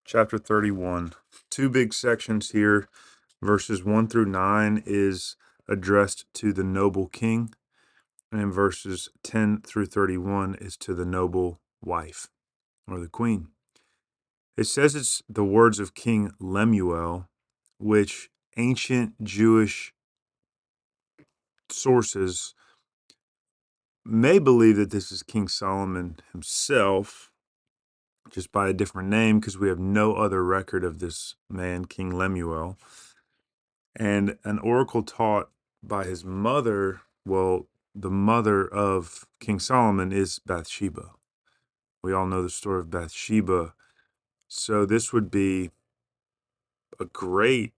chapter 31. Two big sections here. Verses 1 through 9 is addressed to the noble king, and verses 10 through 31 is to the noble wife or the queen. It says it's the words of King Lemuel, which ancient Jewish sources may believe that this is King Solomon himself, just by a different name, because we have no other record of this man, King Lemuel. And an oracle taught by his mother, well, the mother of King Solomon is Bathsheba. We all know the story of Bathsheba. So this would be a great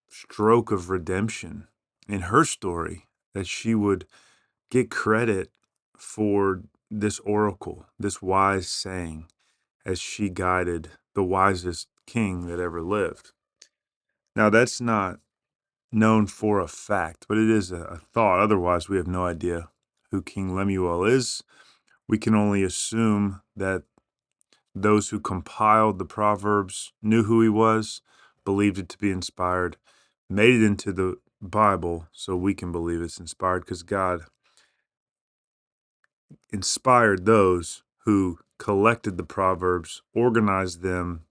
stroke of redemption in her story, that she would get credit for this oracle, this wise saying, as she guided the wisest king that ever lived. Now, that's not known for a fact, but it is a thought. Otherwise, we have no idea who King Lemuel is. We can only assume that those who compiled the Proverbs knew who he was, believed it to be inspired, made it into the Bible, so we can believe it's inspired, because God inspired those who collected the Proverbs, organized them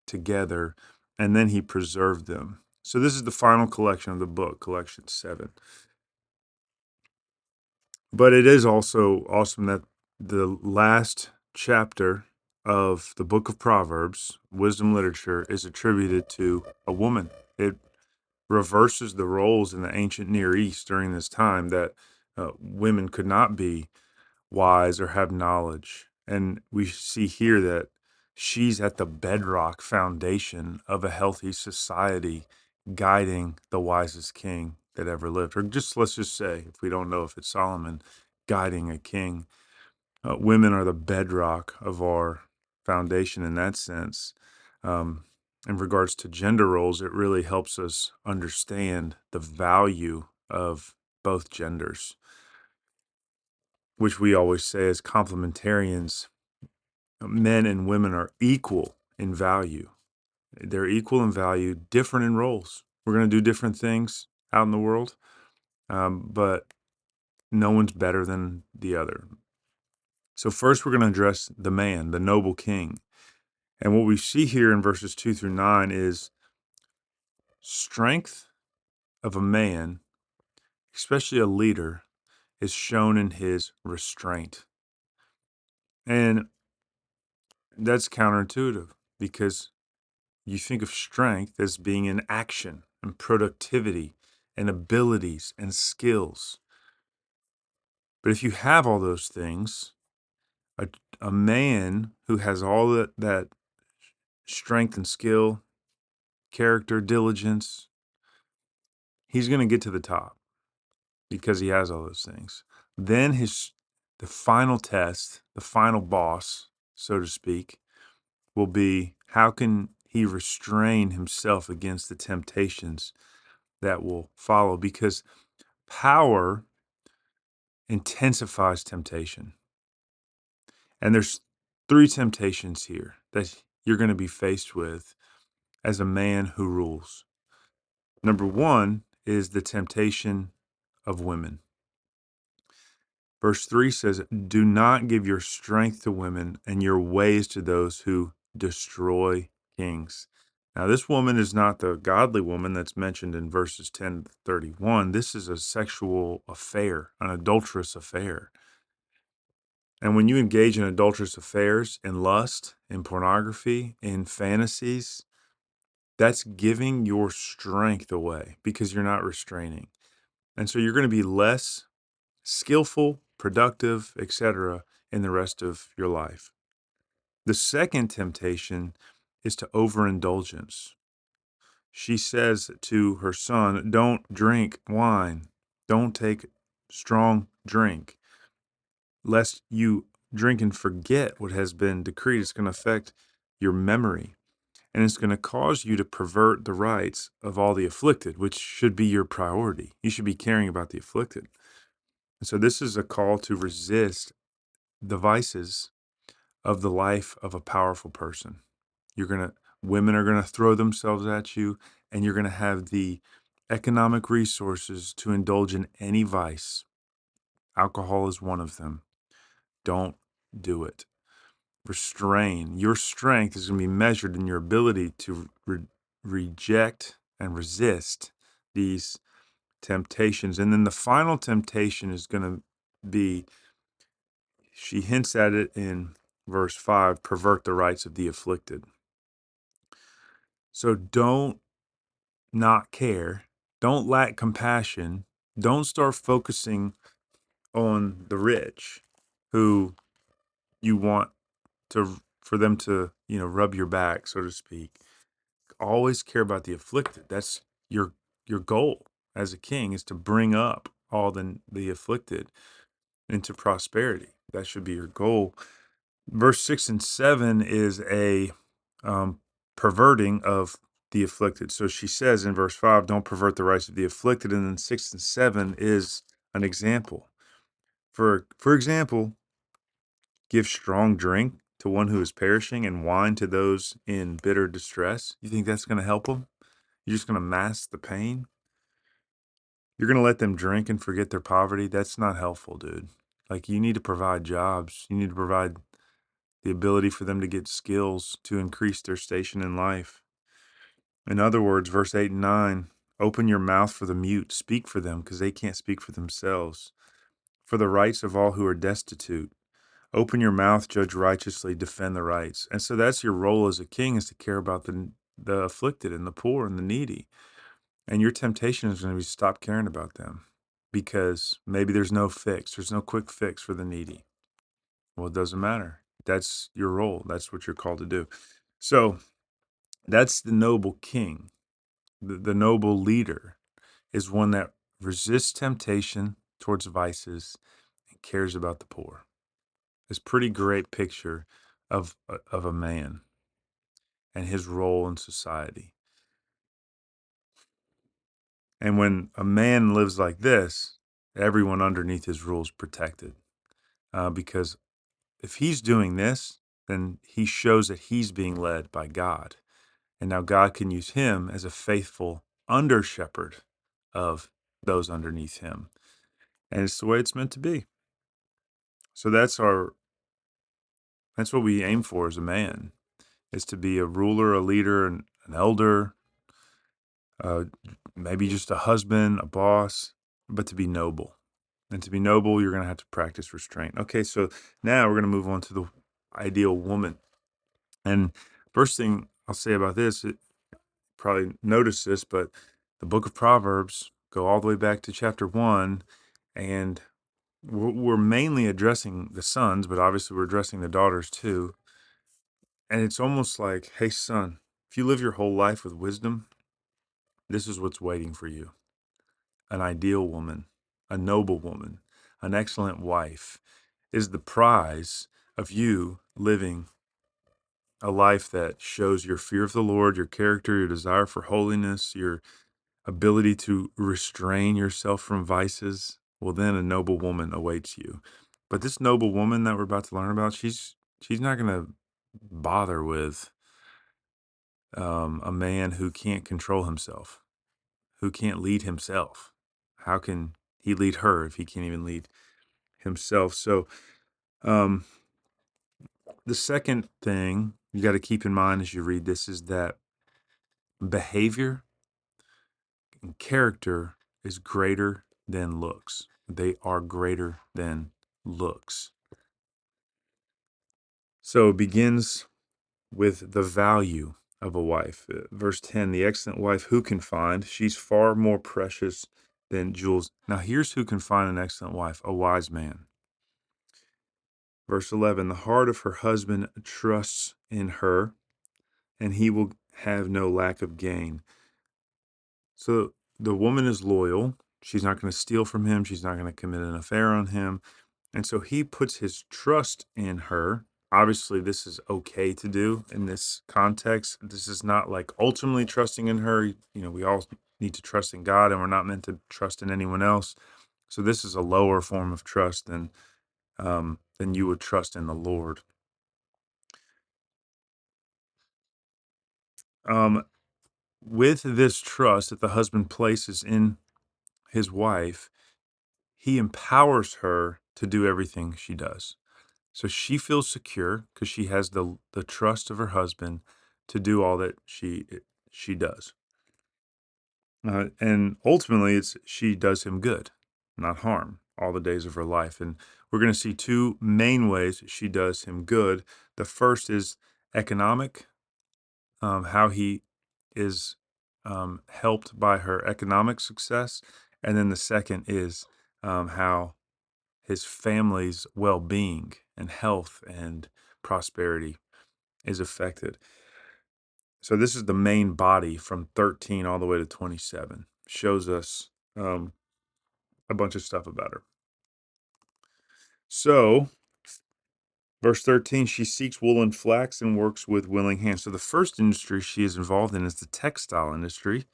together, and then he preserved them. So this is the final collection of the book, collection 7. But it is also awesome that the last chapter of the book of Proverbs, wisdom literature, is attributed to a woman. It reverses the roles in the ancient Near East during this time, that women could not be wise or have knowledge. And we see here that she's at the bedrock foundation of a healthy society, guiding the wisest king that ever lived. Or just, let's just say, if we don't know if it's Solomon, guiding a king. Women are the bedrock of our foundation in that sense. In regards to gender roles, it really helps us understand the value of both genders, which we always say as complementarians, men and women are equal in value. They're equal in value, different in roles. We're going to do different things out in the world, but no one's better than the other. So first we're going to address the man, the noble king. And what we see here in verses 2 through 9 is strength of a man, especially a leader, is shown in his restraint. And that's counterintuitive, because you think of strength as being in action and productivity and abilities and skills. But if you have all those things, a man who has all that strength and skill, character, diligence, he's going to get to the top because he has all those things. Then the final test, the final boss, so to speak, will be, how can he restrain himself against the temptations that will follow? Because power intensifies temptation. And there's 3 temptations here that you're going to be faced with as a man who rules. Number 1 is the temptation of women. Verse 3 says, "Do not give your strength to women and your ways to those who destroy kings." Now, this woman is not the godly woman that's mentioned in verses 10 to 31. This is a sexual affair, an adulterous affair. And when you engage in adulterous affairs, in lust, in pornography, in fantasies, that's giving your strength away because you're not restraining. And so you're going to be less skillful, productive, etc. in the rest of your life. The second temptation is to overindulgence. She says to her son, "Don't drink wine. Don't take strong drink, lest you drink and forget what has been decreed." It's going to affect your memory, and it's going to cause you to pervert the rights of all the afflicted, which should be your priority. You should be caring about the afflicted. And so this is a call to resist the vices of the life of a powerful person. You're going to Women are going to throw themselves at you, and you're going to have the economic resources to indulge in any vice. Alcohol is one of them. Don't do it. Restrain. Your strength is going to be measured in your ability to reject and resist these temptations. And then the final temptation is going to be, she hints at it in verse 5, pervert the rights of the afflicted. So don't not care. Don't lack compassion. Don't start focusing on the rich who you want for them to, rub your back, so to speak. Always care about the afflicted. That's your goal as a king, is to bring up all the afflicted into prosperity. That should be your goal. Verse 6 and 7 is a perverting of the afflicted. So she says in verse 5, don't pervert the rights of the afflicted. And then 6 and 7 is an example. For example, give strong drink to one who is perishing and wine to those in bitter distress. You think that's going to help them? You're just going to mask the pain? You're going to let them drink and forget their poverty? That's not helpful, dude. Like, you need to provide jobs. You need to provide the ability for them to get skills to increase their station in life. In other words, verse 8 and 9, open your mouth for the mute, speak for them, because they can't speak for themselves. For the rights of all who are destitute. Open your mouth, judge righteously, defend the rights. And so that's your role as a king, is to care about the afflicted and the poor and the needy. And your temptation is going to be stop caring about them, because maybe there's no fix. There's no quick fix for the needy. Well, it doesn't matter. That's your role. That's what you're called to do. So that's the noble king. The noble leader is one that resists temptation towards vices and cares about the poor. It's a pretty great picture of a man and his role in society. And when a man lives like this, everyone underneath his rule is protected. Because if he's doing this, then he shows that he's being led by God. And now God can use him as a faithful under shepherd of those underneath him. And it's the way it's meant to be. So that's what we aim for as a man, is to be a ruler, a leader, an elder, maybe just a husband, a boss, but to be noble. And to be noble, you're going to have to practice restraint. Okay, so now we're going to move on to the ideal woman. And first thing I'll say about this, probably noticed this, but the book of Proverbs go all the way back to chapter 1, and we're mainly addressing the sons, but obviously we're addressing the daughters too. And it's almost like, hey, son, if you live your whole life with wisdom, this is what's waiting for you. An ideal woman, a noble woman, an excellent wife is the prize of you living a life that shows your fear of the Lord, your character, your desire for holiness, your ability to restrain yourself from vices. Well, then a noble woman awaits you. But this noble woman that we're about to learn about, she's not going to bother with a man who can't control himself, who can't lead himself. How can he lead her if he can't even lead himself? So um, the second thing you got to keep in mind as you read this is that behavior and character is greater than looks. They are greater than looks. So it begins with the value of a wife. Verse 10, the excellent wife who can find? She's far more precious than jewels. Now here's who can find an excellent wife, a wise man. Verse 11, the heart of her husband trusts in her, and he will have no lack of gain. So the woman is loyal. She's not going to steal from him. She's not going to commit an affair on him. And so he puts his trust in her. Obviously, this is okay to do in this context. This is not like ultimately trusting in her. You know, we all need to trust in God, and we're not meant to trust in anyone else. So this is a lower form of trust than you would trust in the Lord. Um, with this trust that the husband places in his wife, he empowers her to do everything she does. So she feels secure because she has the trust of her husband to do all that she does. And ultimately, it's she does him good, not harm, all the days of her life. And we're going to see two main ways she does him good. The first is economic, how he is helped by her economic success. And then the second is how his family's well being and health and prosperity is affected. So this is the main body from 13 all the way to 27. Shows us um, a bunch of stuff about her. So, verse 13, she seeks wool and flax and works with willing hands. So the first industry she is involved in is the textile industry.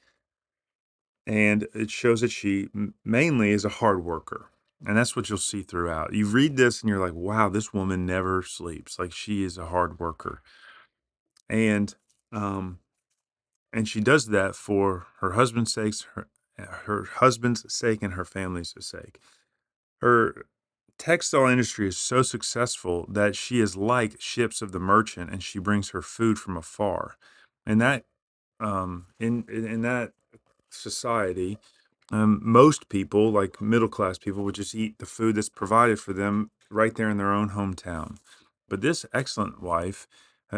And it shows that she mainly is a hard worker. And that's what you'll see throughout. You read this and you're like, wow, this woman never sleeps. Like she is a hard worker. And um, and she does that for her husband's sake, her husband's sake, and her family's sake. Her textile industry is so successful that she is like ships of the merchant, and she brings her food from afar. And that, in that society, most people, like middle class people, would just eat the food that's provided for them right there in their own hometown. But this excellent wife,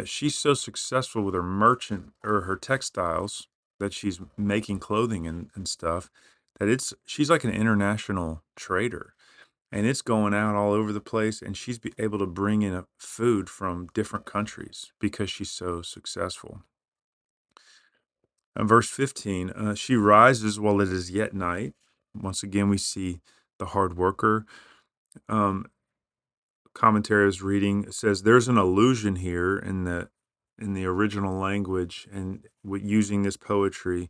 she's so successful with her merchant or her textiles that she's making clothing and stuff that she's like an international trader, and it's going out all over the place, and she's able to bring in food from different countries because she's so successful. Verse 15, she rises while it is yet night. Once again, we see the hard worker. Um, Commentary I was reading says there's an allusion here in the original language and using this poetry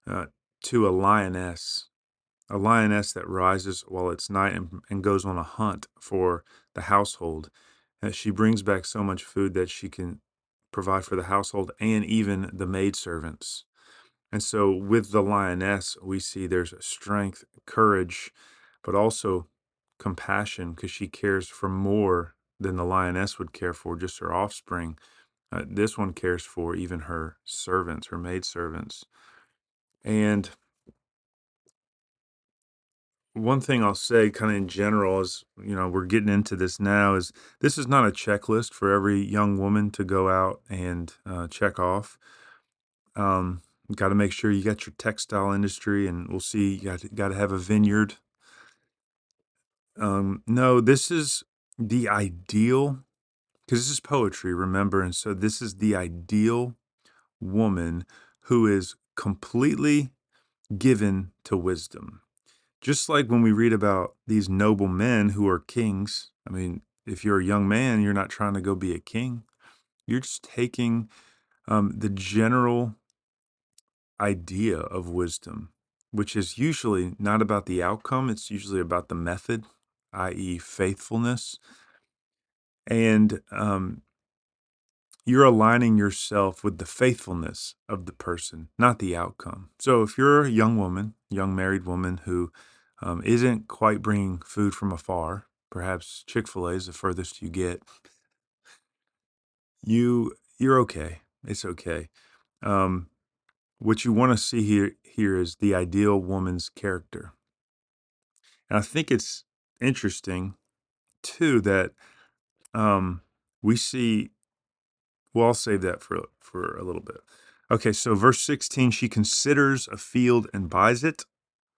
uh, to a lioness that rises while it's night and goes on a hunt for the household. She brings back so much food that she can provide for the household and even the maidservants. And so with the lioness, we see there's strength, courage, but also compassion because she cares for more than the lioness would care for just her offspring. This one cares for even her servants, her maidservants. And one thing I'll say kind of in general is, we're getting into this now, is this is not a checklist for every young woman to go out and check off. Got to make sure you got your textile industry, and we'll see. You got to have a vineyard. No, this is the ideal, because this is poetry, remember, and so this is the ideal woman who is completely given to wisdom. Just like when we read about these noble men who are kings. I mean, if you're a young man, you're not trying to go be a king. You're just taking the general idea of wisdom, which is usually not about the outcome, it's usually about the method, i.e., faithfulness. And you're aligning yourself with the faithfulness of the person, not the outcome. So if you're a young woman, young married woman who isn't quite bringing food from afar, perhaps Chick-fil-A is the furthest you get, you're okay. It's okay. Um, what you want to see here is the ideal woman's character. And I think it's interesting too that um, we see. Well, I'll save that for a little bit. Okay, so verse 16, she considers a field and buys it.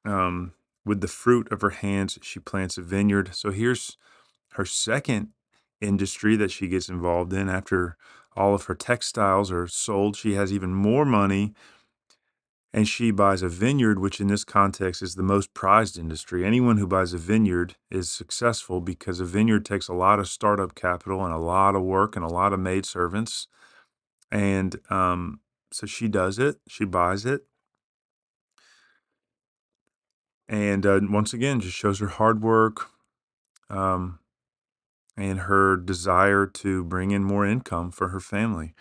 Um, with the fruit of her hands, she plants a vineyard. So here's her second industry that she gets involved in. After all of her textiles are sold, she has even more money, and she buys a vineyard, which in this context is the most prized industry. Anyone who buys a vineyard is successful because a vineyard takes a lot of startup capital and a lot of work and a lot of maidservants. And so she does it, she buys it. And once again, just shows her hard work and her desire to bring in more income for her family.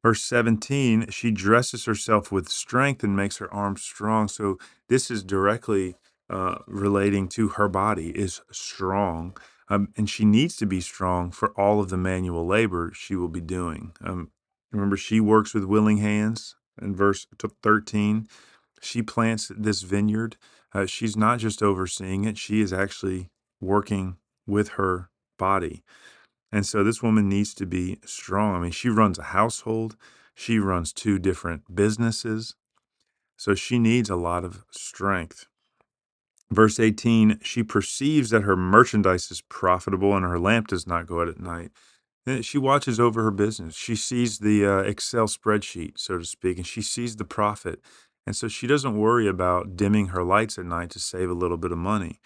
Verse 17, she dresses herself with strength and makes her arms strong. So this is directly relating to her body is strong. And she needs to be strong for all of the manual labor she will be doing. Remember, she works with willing hands. In verse 13, she plants this vineyard. She's not just overseeing it, she is actually working with her body. And so this woman needs to be strong. I mean, she runs a household, she runs two different businesses. So she needs a lot of strength. Verse 18, she perceives that her merchandise is profitable and her lamp does not go out at night. And she watches over her business. She sees the Excel spreadsheet, so to speak, and she sees the profit. And so she doesn't worry about dimming her lights at night to save a little bit of money.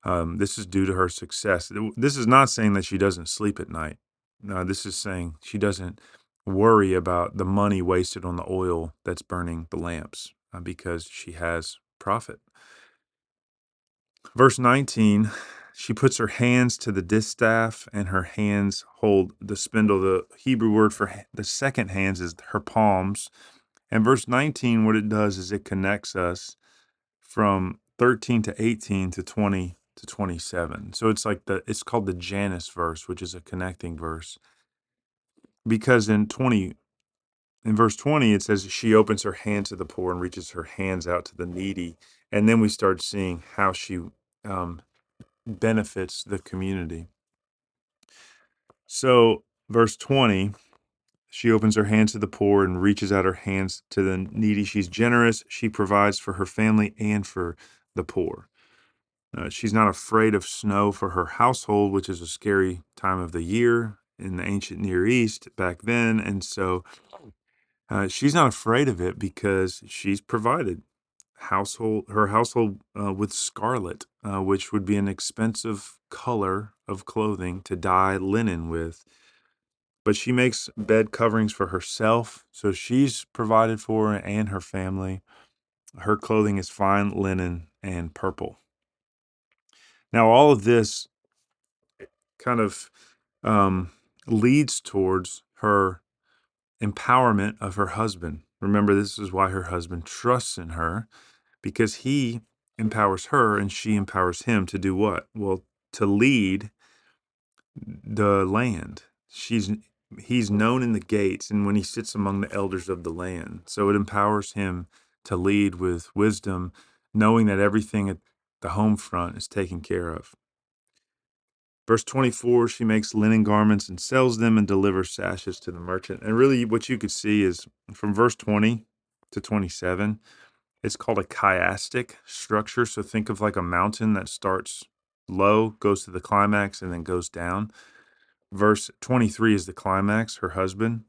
This is due to her success. This is not saying that she doesn't sleep at night. No, this is saying she doesn't worry about the money wasted on the oil that's burning the lamps because she has profit. Verse 19, she puts her hands to the distaff and her hands hold the spindle. The Hebrew word for the second hands is her palms. And verse 19, what it does is it connects us from 13 to 18 to 20 to 27. So it's called the Janus verse, which is a connecting verse. Because in verse 20 it says she opens her hand to the poor and reaches her hands out to the needy. And then we start seeing how she benefits the community. So verse 20, she opens her hands to the poor and reaches out her hands to the needy. She's generous. She provides for her family and for the poor. She's not afraid of snow for her household, which is a scary time of the year in the ancient Near East back then. And so she's not afraid of it because she's provided her household with scarlet, which would be an expensive color of clothing to dye linen with. But she makes bed coverings for herself, so she's provided for and her family. Her clothing is fine linen and purple. Now, all of this kind of leads towards her empowerment of her husband. Remember, this is why her husband trusts in her, because he empowers her and she empowers him to do what? Well, to lead the land. He's known in the gates and when he sits among the elders of the land. So it empowers him to lead with wisdom, knowing that everything at the home front is taken care of. Verse 24, she makes linen garments and sells them and delivers sashes to the merchant. And really what you could see is from verse 20 to 27, it's called a chiastic structure. So think of like a mountain that starts low, goes to the climax, and then goes down. Verse 23 is the climax, her husband.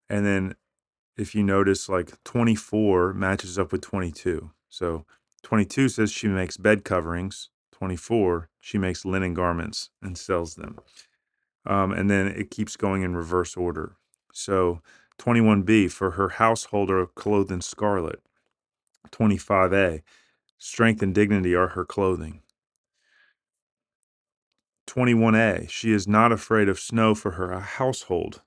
And then if you notice, like 24 matches up with 22. So 22 says she makes bed coverings. 24, she makes linen garments and sells them. And then it keeps going in reverse order. So 21b, for her household are clothed in scarlet. 25a, strength and dignity are her clothing. 21a, she is not afraid of snow for her household.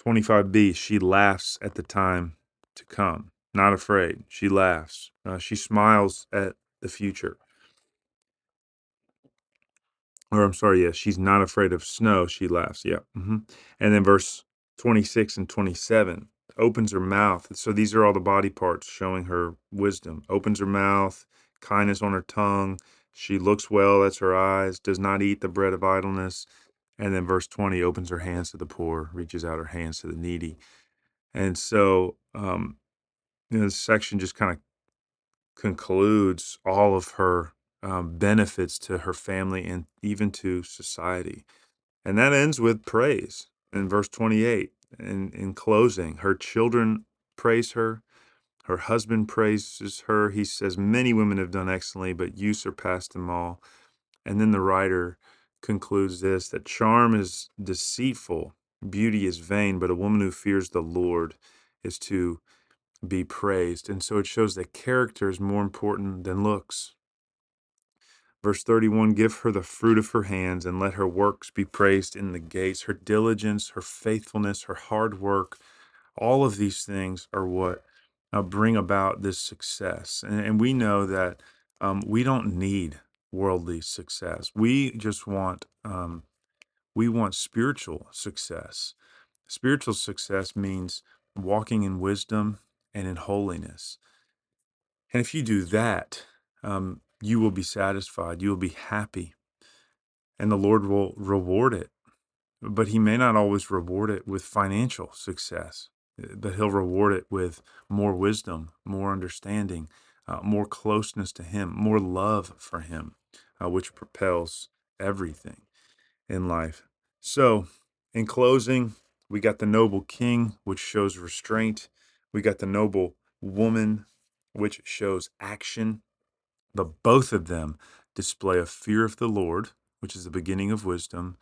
25b, she laughs at the time to come. Not afraid. She laughs. She smiles at the future. Or I'm sorry, yes, she's not afraid of snow. She laughs. Yeah. And then verse 26 and 27 opens her mouth. So these are all the body parts showing her wisdom. Opens her mouth, kindness on her tongue. She looks well, that's her eyes, does not eat the bread of idleness. And then verse 20 opens her hands to the poor, reaches out her hands to the needy. And so, this section just kind of concludes all of her benefits to her family and even to society. And that ends with praise in verse 28. And in closing, her children praise her. Her husband praises her. He says, many women have done excellently, but you surpassed them all. And then the writer concludes this, that charm is deceitful, beauty is vain, but a woman who fears the Lord is to be praised. And so it shows that character is more important than looks. Verse 31, give her the fruit of her hands and let her works be praised in the gates. Her diligence, her faithfulness, her hard work, all of these things are what bring about this success. And we know that we don't need worldly success. We want spiritual success. Spiritual success means walking in wisdom and in holiness. And if you do that, you will be satisfied. You will be happy, and the Lord will reward it. But He may not always reward it with financial success, but He'll reward it with more wisdom, more understanding, more closeness to Him, more love for Him, which propels everything in life. So, in closing, we got the noble king, which shows restraint. We got the noble woman, which shows action. But both of them display a fear of the Lord, which is the beginning of wisdom,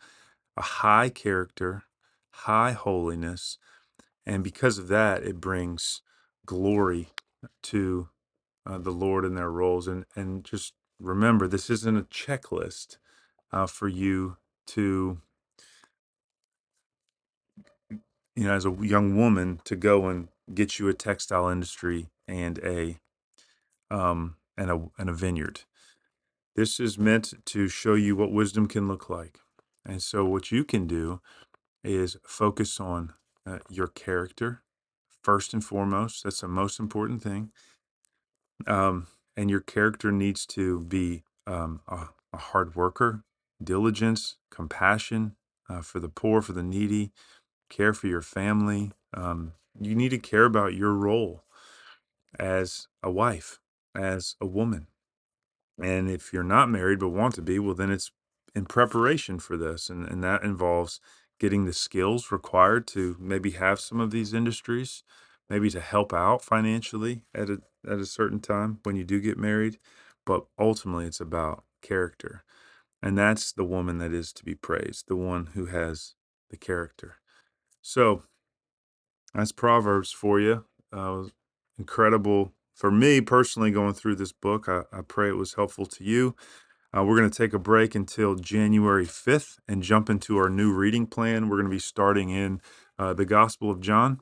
a high character, high holiness, and because of that, it brings glory to the Lord in their roles. And just remember, this isn't a checklist for you to, as a young woman, to go and get you a textile industry and a vineyard. This is meant to show you what wisdom can look like. And so what you can do is focus on your character first and foremost. That's the most important thing. And your character needs to be a hard worker, diligence, compassion for the poor, for the needy, care for your family. You need to care about your role as a wife, as a woman. And if you're not married but want to be, well, then it's in preparation for this. And that involves getting the skills required to maybe have some of these industries, maybe to help out financially at a certain time when you do get married. But ultimately, it's about character. And that's the woman that is to be praised, the one who has the character. So that's Proverbs for you. Incredible for me personally going through this book. I pray it was helpful to you. We're going to take a break until January 5th and jump into our new reading plan. We're going to be starting in the Gospel of John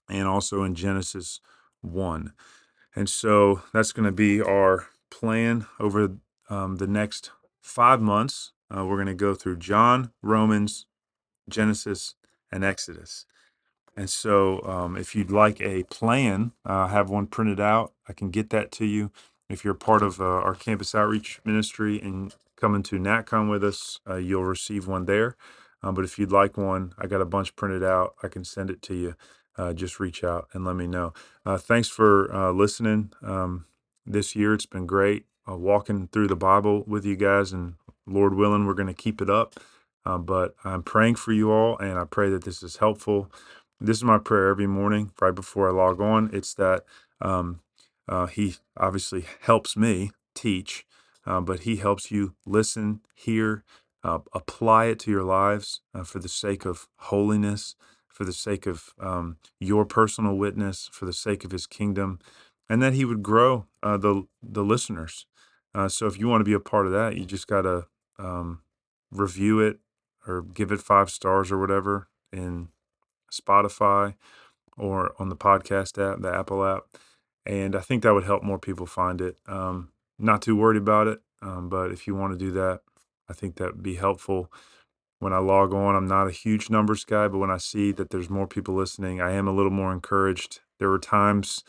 and also in Genesis 1. And so that's going to be our plan over the next 5 months. We're going to go through John, Romans, Genesis, and Exodus. And so if you'd like a plan, have one printed out. I can get that to you. If you're part of our campus outreach ministry and coming to NatCon with us, you'll receive one there. But if you'd like one, I got a bunch printed out. I can send it to you. Just reach out and let me know. Thanks for listening this year. It's been great walking through the Bible with you guys, and Lord willing, we're going to keep it up. But I'm praying for you all, and I pray that this is helpful. This is my prayer every morning, right before I log on. It's that He obviously helps me teach, but He helps you listen, hear, apply it to your lives for the sake of holiness, for the sake of your personal witness, for the sake of His kingdom, and that He would grow the listeners. So if you want to be a part of that, you just got to review it or give it 5 stars or whatever in Spotify or on the podcast app, the Apple app. And I think that would help more people find it. Not too worried about it, but if you want to do that, I think that would be helpful. When I log on, I'm not a huge numbers guy, but when I see that there's more people listening, I am a little more encouraged. There were times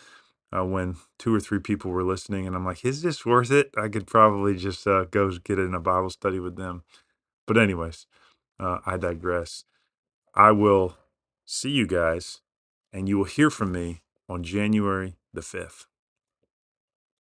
when 2 or 3 people were listening, and I'm like, is this worth it? I could probably just go get in a Bible study with them. But anyways, I digress. I will see you guys, and you will hear from me on January the 5th.